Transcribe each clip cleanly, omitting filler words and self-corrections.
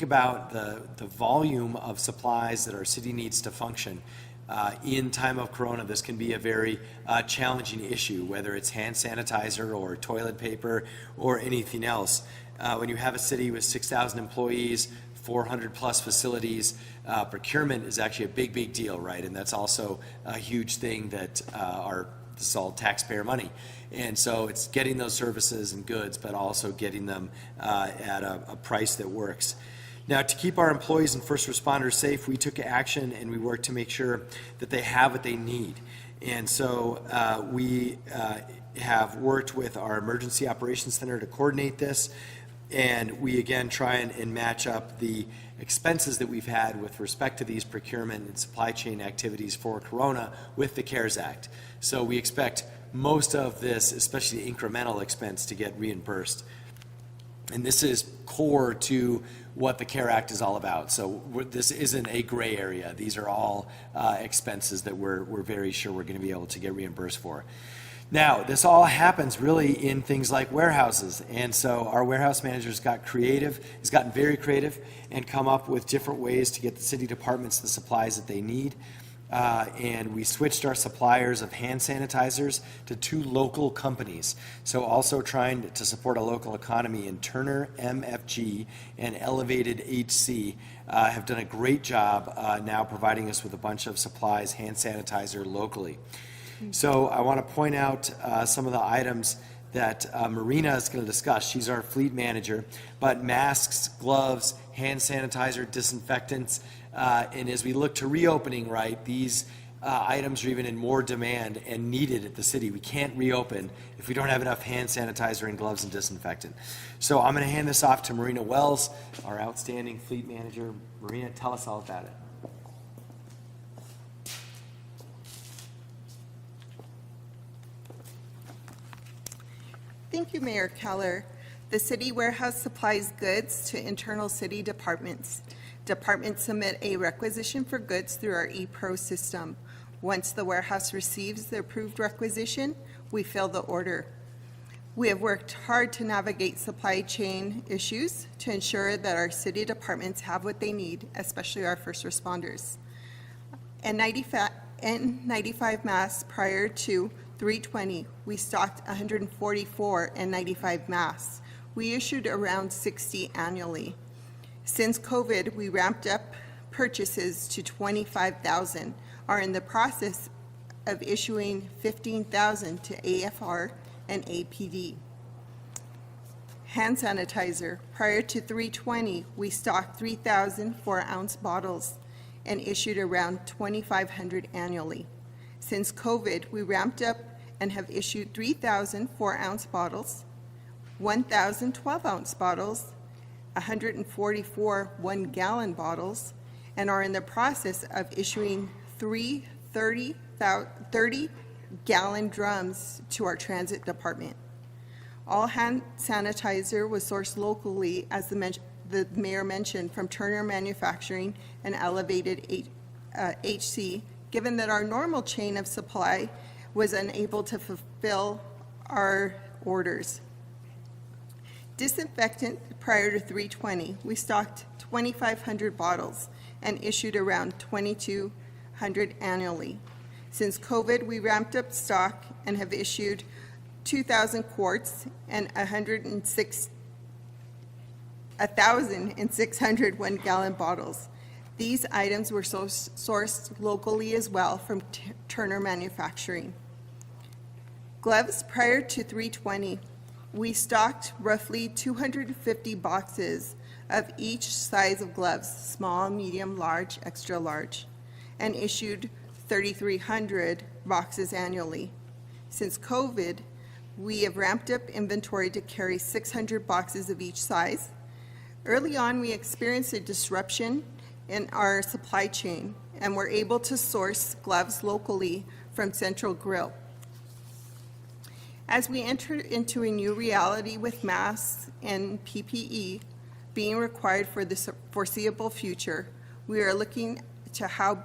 about the volume of supplies that our city needs to function, in time of corona, this can be a very challenging issue, whether it's hand sanitizer or toilet paper or anything else. When you have a city with 6,000 employees, 400 plus facilities, procurement is actually a big deal, right? And that's also a huge thing that this is all taxpayer money. And so it's getting those services and goods, but also getting them at a price that works. Now, to keep our employees and first responders safe, we took action and we worked to make sure that they have what they need. And so we have worked with our Emergency Operations Center to coordinate this. And we again try and match up the expenses that we've had with respect to these procurement and supply chain activities for Corona with the CARES Act. So we expect most of this, especially the incremental expense, to get reimbursed. And this is core to what the CARE Act is all about. So this isn't a gray area. These are all expenses that we're very sure we're going to be able to get reimbursed for. Now, this all happens really in things like warehouses. And so our warehouse managers got creative, has gotten very creative, and come up with different ways to get the city departments the supplies that they need. And we switched our suppliers of hand sanitizers to 2 local companies. So also trying to support a local economy, and Turner MFG and Elevated HC have done a great job now providing us with a bunch of supplies, hand sanitizer locally. So I want to point out some of the items that Marina is going to discuss. She's our fleet manager, but masks, gloves, hand sanitizer, disinfectants, and as we look to reopening, right, these items are even in more demand and needed at the city. We can't reopen if we don't have enough hand sanitizer and gloves and disinfectant. So I'm going to hand this off to Marina Wells, our outstanding fleet manager. Marina, tell us all about it. Thank you, Mayor Keller. The city warehouse supplies goods to internal city departments. Departments submit a requisition for goods through our ePro system. Once the warehouse receives the approved requisition, we fill the order. We have worked hard to navigate supply chain issues to ensure that our city departments have what they need, especially our first responders. N95 masks prior to 320, we stocked 144 N95 masks. We issued around 60 annually. Since COVID, we ramped up purchases to 25,000, are in the process of issuing 15,000 to AFR and APD. Hand sanitizer, prior to 320, we stocked 3,000 4-ounce bottles and issued around 2,500 annually. Since COVID, we ramped up and have issued 3,000 4-ounce bottles, 1,000 12-ounce bottles, 144 1-gallon bottles, and are in the process of issuing 3 30-gallon drums to our transit department. All hand sanitizer was sourced locally, as the mayor mentioned, from Turner Manufacturing and Elevated HC, given that our normal chain of supply was unable to fulfill our orders. Disinfectant, prior to 320, we stocked 2,500 bottles and issued around 2,200 annually. Since COVID, we ramped up stock and have issued 2,000 quarts and 1,600 1-gallon bottles. These items were sourced locally as well from Turner Manufacturing. Gloves, prior to 320, we stocked roughly 250 boxes of each size of gloves, small, medium, large, extra large, and issued 3,300 boxes annually. Since COVID, we have ramped up inventory to carry 600 boxes of each size. Early on, we experienced a disruption in our supply chain and were able to source gloves locally from Central Grill. As we enter into a new reality with masks and PPE being required for the foreseeable future, we are looking to how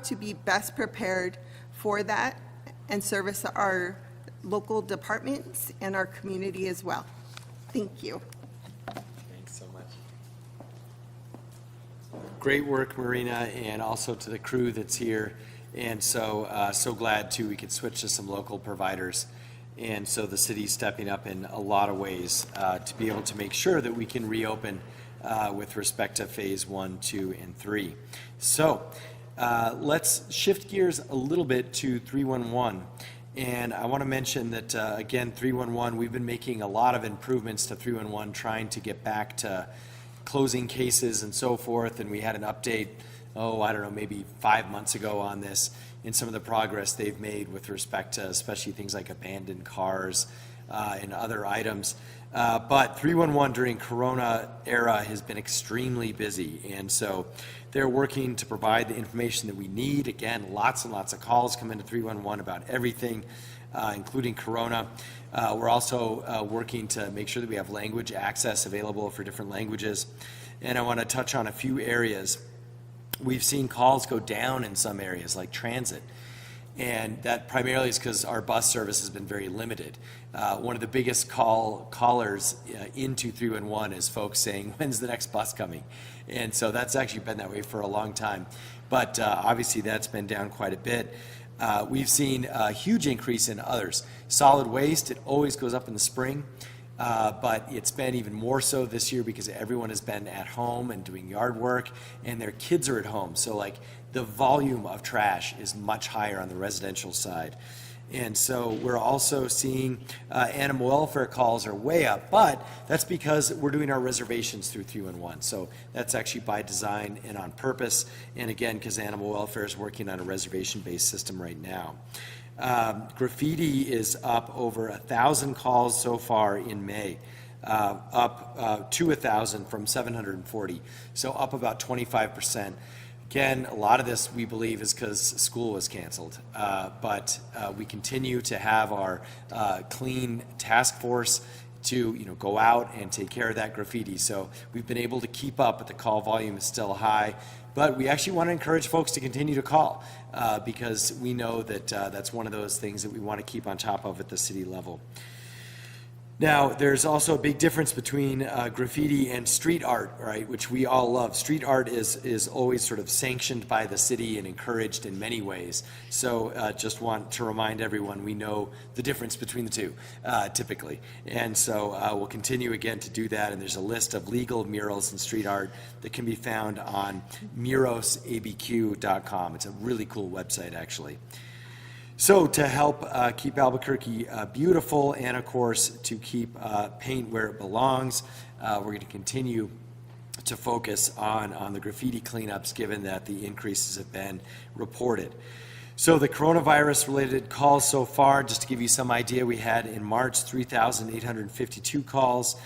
to be best prepared for that and service our local departments and our community as well. Thank you. Thanks so much. Great work, Marina, and also to the crew that's here. And so glad too we could switch to some local providers. And so the city's stepping up in a lot of ways to be able to make sure that we can reopen with respect to phase 1, 2, and 3. So let's shift gears a little bit to 311. And I want to mention that, again, 311, we've been making a lot of improvements to 311, trying to get back to closing cases and so forth. And we had an update, I don't know, maybe 5 months ago on this, and some of the progress they've made with respect to especially things like abandoned cars and other items. But 311 during Corona era has been extremely busy, and so they're working to provide the information that we need. Again, lots and lots of calls come into 311 about everything, including Corona. We're also working to make sure that we have language access available for different languages. And I want to touch on a few areas. We've seen calls go down in some areas like transit. And that primarily is because our bus service has been very limited. One of the biggest callers into 311 is folks saying, when's the next bus coming? And so that's actually been that way for a long time. But obviously that's been down quite a bit. We've seen a huge increase in others. Solid waste, it always goes up in the spring. But it's been even more so this year because everyone has been at home and doing yard work, and their kids are at home. So like the volume of trash is much higher on the residential side. And so we're also seeing animal welfare calls are way up, but that's because we're doing our reservations through 311. So that's actually by design and on purpose. And again, because animal welfare is working on a reservation-based system right now. Graffiti is up over 1,000 calls so far in May, up to 1,000 from 740, so up about 25%. Again, a lot of this we believe is because school was canceled, but we continue to have our clean task force to go out and take care of that graffiti. So we've been able to keep up, but the call volume is still high. But we actually want to encourage folks to continue to call because we know that that's one of those things that we want to keep on top of at the city level. Now, there's also a big difference between graffiti and street art, right, which we all love. Street art is always sort of sanctioned by the city and encouraged in many ways. So just want to remind everyone we know the difference between the two, typically. And so we'll continue again to do that, and there's a list of legal murals and street art that can be found on murosabq.com. It's a really cool website, actually. So to help keep Albuquerque beautiful and, of course, to keep paint where it belongs, we're going to continue to focus on the graffiti cleanups given that the increases have been reported. So the coronavirus-related calls so far, just to give you some idea, we had in March 3,852 calls,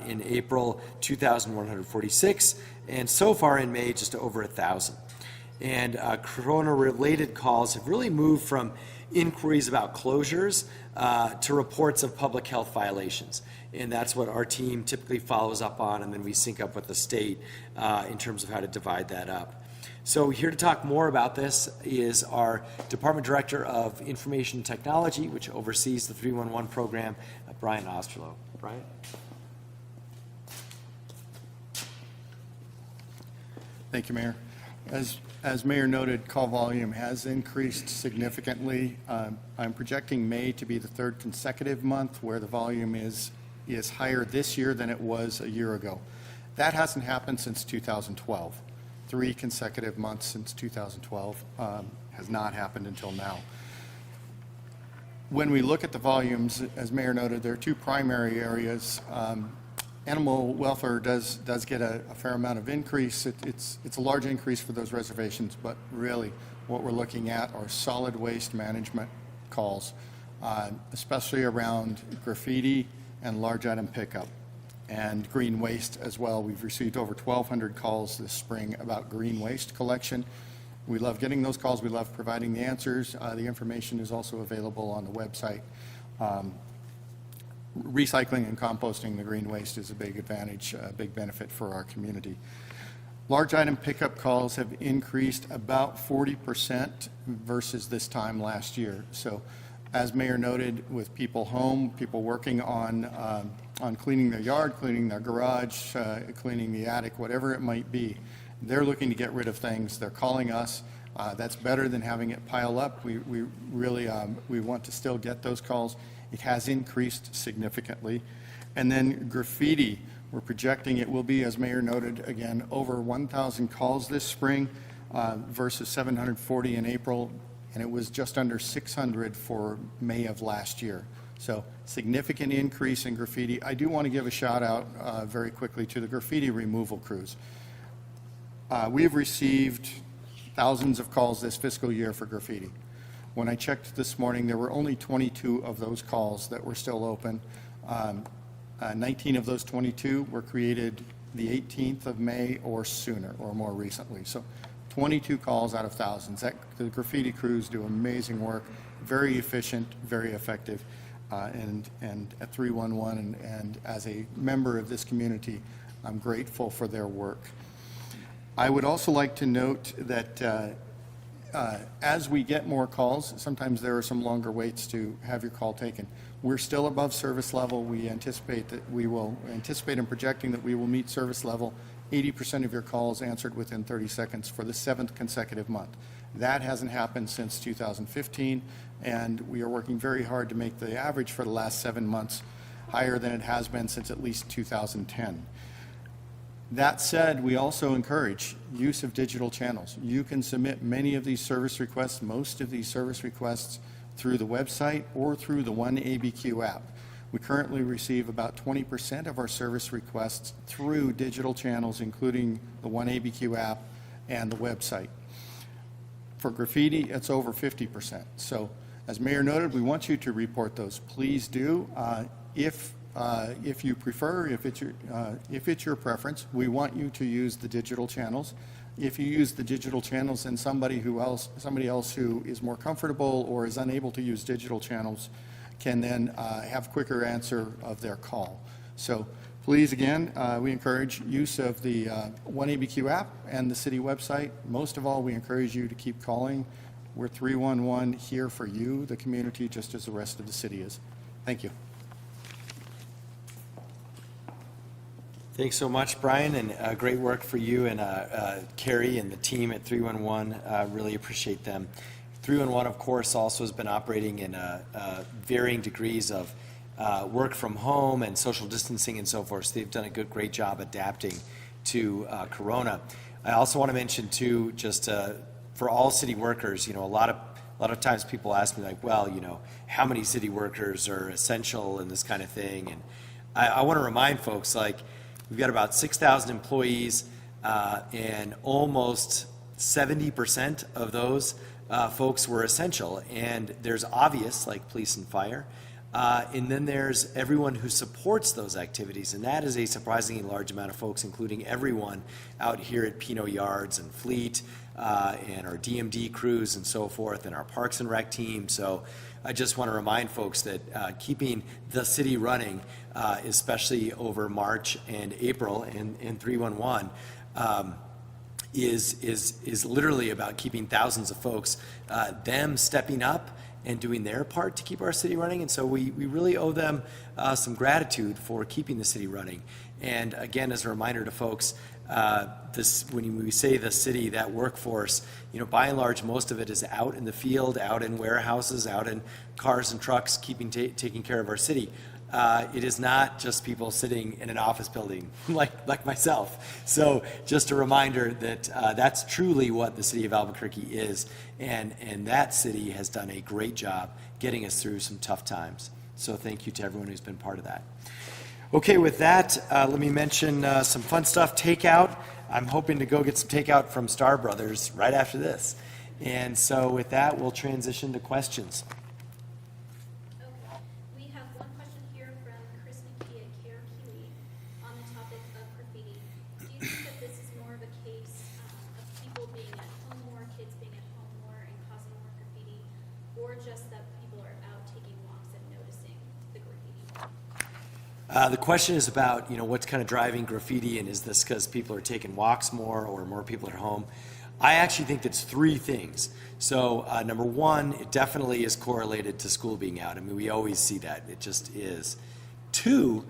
in April 2,146, and so far in May just over 1,000. And corona-related calls have really moved from inquiries about closures to reports of public health violations. And that's what our team typically follows up on, and then we sync up with the state in terms of how to divide that up. So here to talk more about this is our Department Director of Information Technology, which oversees the 311 program, Brian Osterloh. Brian? Thank you, Mayor. As Mayor noted, call volume has increased significantly. I'm projecting May to be the third consecutive month where the volume is higher this year than it was a year ago. That hasn't happened since 2012. 3 consecutive months since 2012 has not happened until now. When we look at the volumes, as Mayor noted, there are 2 primary areas. Animal welfare does get a fair amount of increase. It's a large increase for those reservations, but really what we're looking at are solid waste management calls, especially around graffiti and large item pickup and green waste as well. We've received over 1,200 calls this spring about green waste collection. We love getting those calls. We love providing the answers. The information is also available on the website. Recycling and composting the green waste is a big advantage, a big benefit for our community. Large item pickup calls have increased about 40% versus this time last year. So as Mayor noted, with people home, people working on cleaning their yard, cleaning their garage, cleaning the attic, whatever it might be, They're looking to get rid of things. They're calling us. That's better than having it pile up. We really we want to still get those calls. It has increased significantly. And then graffiti, we're projecting it will be, as Mayor noted, again, over 1,000 calls this spring versus 740 in April, and it was just under 600 for May of last year. So significant increase in graffiti. I do want to give a shout out very quickly to the graffiti removal crews. We have received thousands of calls this fiscal year for graffiti. When I checked this morning, there were only 22 of those calls that were still open. 19 of those 22 were created the 18th of May or sooner or more recently. So 22 calls out of thousands. The graffiti crews do amazing work, very efficient, very effective, and at 311 and as a member of this community, I'm grateful for their work. I would also like to note that as we get more calls, sometimes there are some longer waits to have your call taken. We're still above service level. We anticipate and projecting that we will meet service level. 80% of your calls answered within 30 seconds for the 7th consecutive month. That hasn't happened since 2015, and we are working very hard to make the average for the last 7 months higher than it has been since at least 2010. That said, we also encourage use of digital channels. You can submit many of these service requests, most of these service requests, through the website or through the One ABQ app. We currently receive about 20% of our service requests through digital channels, including the One ABQ app and the website. For graffiti, it's over 50%. So, as Mayor noted, we want you to report those. Please do. If you prefer, if it's your preference, we want you to use the digital channels. If you use the digital channels, then somebody else who is more comfortable or is unable to use digital channels can then have quicker answer of their call. So please, again, we encourage use of the One ABQ app and the city website. Most of all, we encourage you to keep calling. We're 311 here for you, the community, just as the rest of the city is. Thank you. Thanks so much, Brian, and great work for you and Carrie and the team at 311. Really appreciate them. 311, of course, also has been operating in varying degrees of work from home and social distancing and so forth. So they've done a great job adapting to Corona. I also want to mention too, just for all city workers, a lot of times people ask me like, well, how many city workers are essential and this kind of thing, and I want to remind folks, like, we've got about 6,000 employees, and almost 70% of those folks were essential. And there's obvious, like police and fire, and then there's everyone who supports those activities, and that is a surprisingly large amount of folks, including everyone out here at Pinot Yards and Fleet, and our DMD crews and so forth, and our Parks and Rec team. So I just want to remind folks that keeping the city running, especially over March and April in 311, is literally about keeping thousands of folks, them stepping up and doing their part to keep our city running. And so we really owe them some gratitude for keeping the city running. And again, as a reminder to folks, when we say the city, that workforce, by and large, most of it is out in the field, out in warehouses, out in cars and trucks, taking care of our city. It is not just people sitting in an office building like myself. So just a reminder that that's truly what the city of Albuquerque is, and that city has done a great job getting us through some tough times. So thank you to everyone who's been part of that. Okay, with that, let me mention some fun stuff. Takeout. I'm hoping to go get some takeout from Star Brothers right after this. And so with that, we'll transition to questions. Okay. We have one question here from Chris McKee at Care Kiwi on the topic of graffiti. Do you think that this is more of a case of people being at home more, kids being at home more and causing more graffiti, or just that people are out taking walks and noticing the graffiti? The question is about, what's kind of driving graffiti, and is this because people are taking walks more or more people are home? I actually think that's three things. So number one, it definitely is correlated to school being out. I mean, we always see that. It just is. Two,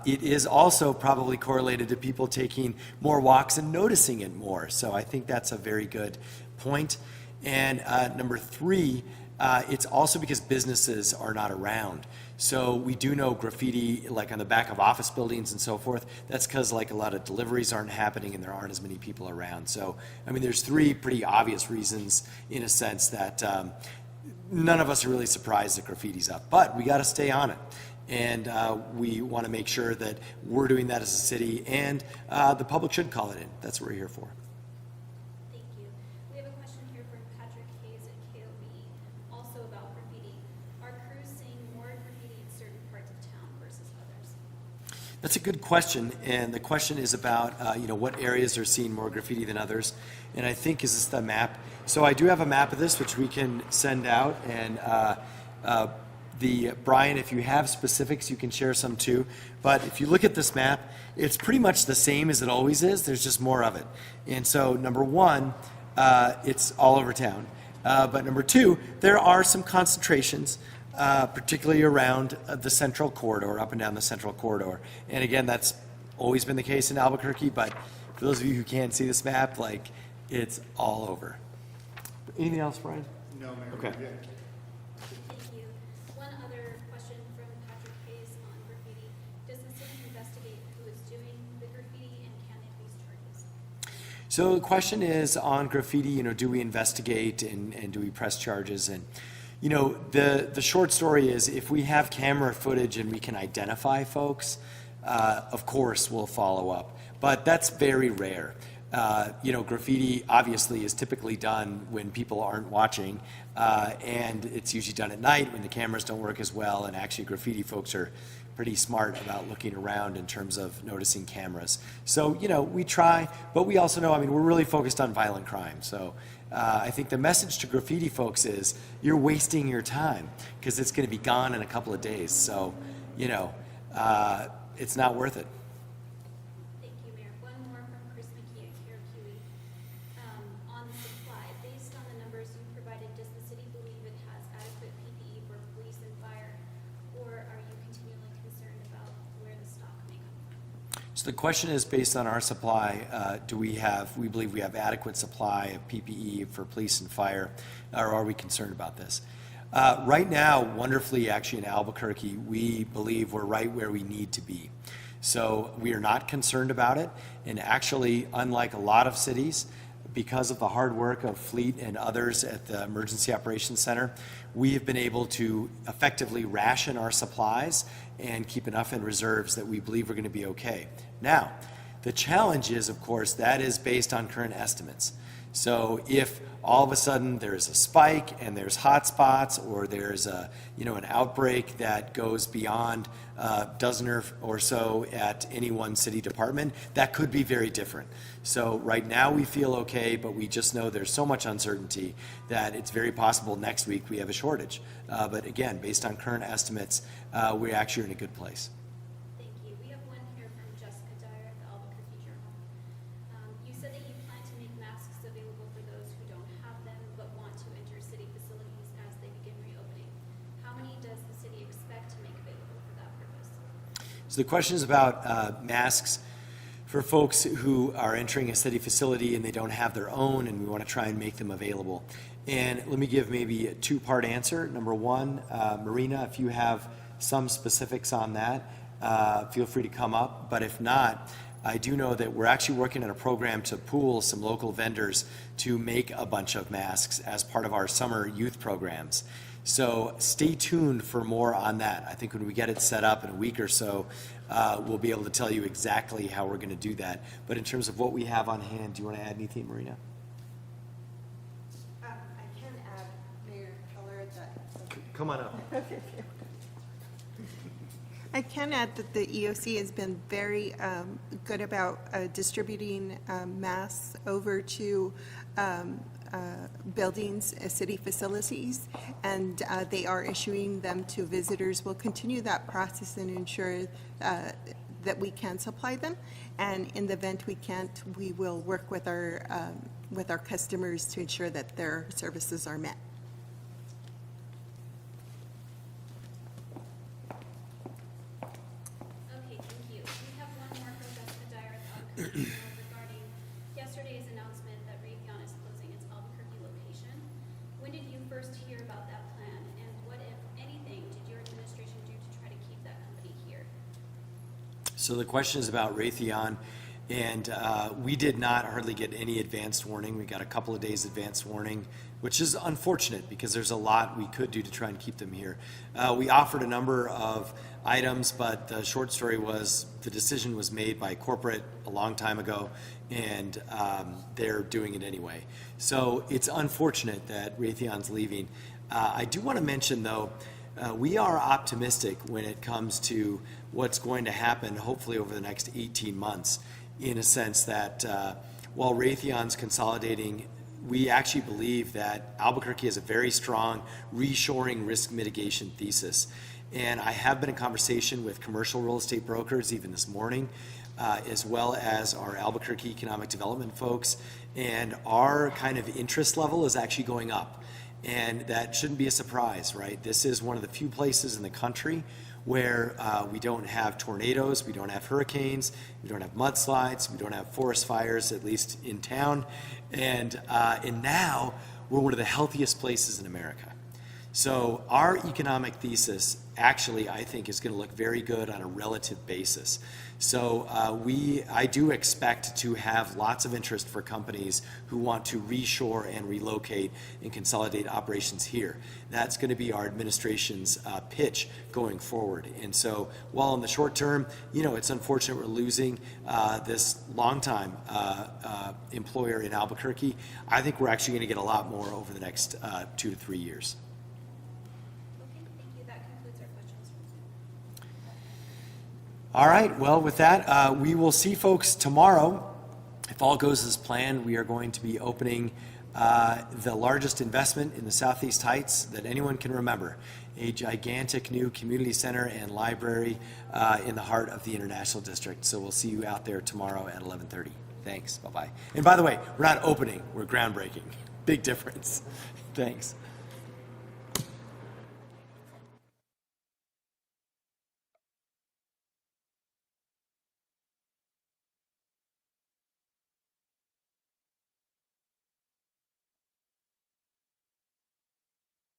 it is also probably correlated to people taking more walks and noticing it more. So I think that's a very good point. And number three, it's also because businesses are not around. So we do know graffiti, like on the back of office buildings and so forth, that's because like a lot of deliveries aren't happening and there aren't as many people around. So, I mean, there's three pretty obvious reasons in a sense that none of us are really surprised that graffiti's up, but we got to stay on it. And we want to make sure that we're doing that as a city, and the public should call it in. That's what we're here for. Thank you. We have a question here from Patrick Hayes at GOV, also about graffiti. Are crews seeing more graffiti in certain parts of town versus others? That's a good question, and the question is about what areas are seeing more graffiti than others. And I think, is this the map? So I do have a map of this, which we can send out, and Brian, if you have specifics, you can share some too. But if you look at this map, it's pretty much the same as it always is. There's just more of it. And so number one, it's all over town. But number two, there are some concentrations, particularly around the central corridor, up and down the central corridor. And again, that's always been the case in Albuquerque, but for those of you who can't see this map, like, it's all over. Anything else, Brian? No, Mayor. Okay. Yeah. Thank you. One other question from Patrick Hayes on graffiti. Does the city investigate who is doing the graffiti, and can they face charges? So the question is on graffiti, do we investigate and do we press charges? And, the short story is if we have camera footage and we can identify folks, of course we'll follow up. But that's very rare. Graffiti obviously is typically done when people aren't watching, and it's usually done at night when the cameras don't work as well, and actually graffiti folks are pretty smart about looking around in terms of noticing cameras. So, we try, but we also know, we're really focused on violent crime. So I think the message to graffiti folks is you're wasting your time because it's going to be gone in a couple of days. So, it's not worth it. Thank you, Mayor. One more from Chris McKee at Karakiwi. On the supply, based on the numbers you provided, does the city believe it has adequate PPE for police and fire, or are you continually concerned about where the stock may come from? So the question is based on our supply, we believe we have adequate supply of PPE for police and fire, or are we concerned about this? Right now, wonderfully, actually in Albuquerque, we believe we're right where we need to be. So we are not concerned about it, and actually, unlike a lot of cities, because of the hard work of Fleet and others at the Emergency Operations Center, we have been able to effectively ration our supplies and keep enough in reserves that we believe we're going to be okay. Now, the challenge is, of course, that is based on current estimates. So if all of a sudden there's a spike and there's hot spots, or there's an outbreak that goes beyond a dozen or so at any one city department, that could be very different. So right now we feel okay, but we just know there's so much uncertainty that it's very possible next week we have a shortage. But again, based on current estimates, we're actually in a good place. Thank you. We have one here from Jessica Dyer at the Albuquerque Journal. You said that you plan to make masks available for those who don't have them but want to enter city facilities as they begin reopening. How many does the city expect to make available for that purpose? So the question is about masks for folks who are entering a city facility and they don't have their own, and we want to try and make them available. And let me give maybe a two-part answer. Number one, Marina, if you have some specifics on that, feel free to come up. But if not, I do know that we're actually working on a program to pool some local vendors to make a bunch of masks as part of our summer youth programs. So stay tuned for more on that. I think when we get it set up in a week or so, we'll be able to tell you exactly how we're going to do that. But in terms of what we have on hand, do you want to add anything, Marina? I can add, Mayor Keller, that. Come on up. I can add that the EOC has been very good about distributing masks over to buildings, city facilities, and they are issuing them to visitors. We'll continue that process and ensure that we can supply them. And in the event we can't, we will work with our customers to ensure that their services are met. yesterday's announcement that Raytheon is closing its Albuquerque location. When did you first hear about that plan, and what, if anything, did your administration do to try to keep that company here? So the question is about Raytheon, and we did not hardly get any advanced warning. We got a couple of days advanced warning, which is unfortunate because there's a lot we could do to try and keep them here. We offered a number of items, but the short story was the decision was made by corporate a long time ago, and they're doing it anyway. So it's unfortunate that Raytheon's leaving. I do want to mention, though, we are optimistic when it comes to what's going to happen, hopefully over the next 18 months, in a sense that while Raytheon's consolidating, we actually believe that Albuquerque has a very strong reshoring risk mitigation thesis. And I have been in conversation with commercial real estate brokers even this morning, as well as our Albuquerque economic development folks. And our kind of interest level is actually going up. And that shouldn't be a surprise, right? This is one of the few places in the country where we don't have tornadoes, we don't have hurricanes, we don't have mudslides, we don't have forest fires, at least in town. And now we're one of the healthiest places in America. So our economic thesis actually, I think, is going to look very good on a relative basis. So I do expect to have lots of interest for companies who want to reshore and relocate and consolidate operations here. That's going to be our administration's pitch going forward. And so while in the short term, it's unfortunate we're losing this longtime employer in Albuquerque, I think we're actually going to get a lot more over the next 2 to 3 years. Okay, thank you. That concludes our questions from Zoom. All right, well, with that, we will see folks tomorrow. If all goes as planned, we are going to be opening the largest investment in the Southeast Heights that anyone can remember, a gigantic new community center and library in the heart of the International District. So we'll see you out there tomorrow at 11:30. Thanks, bye-bye. And by the way, we're not opening, we're groundbreaking. Big difference. Thanks.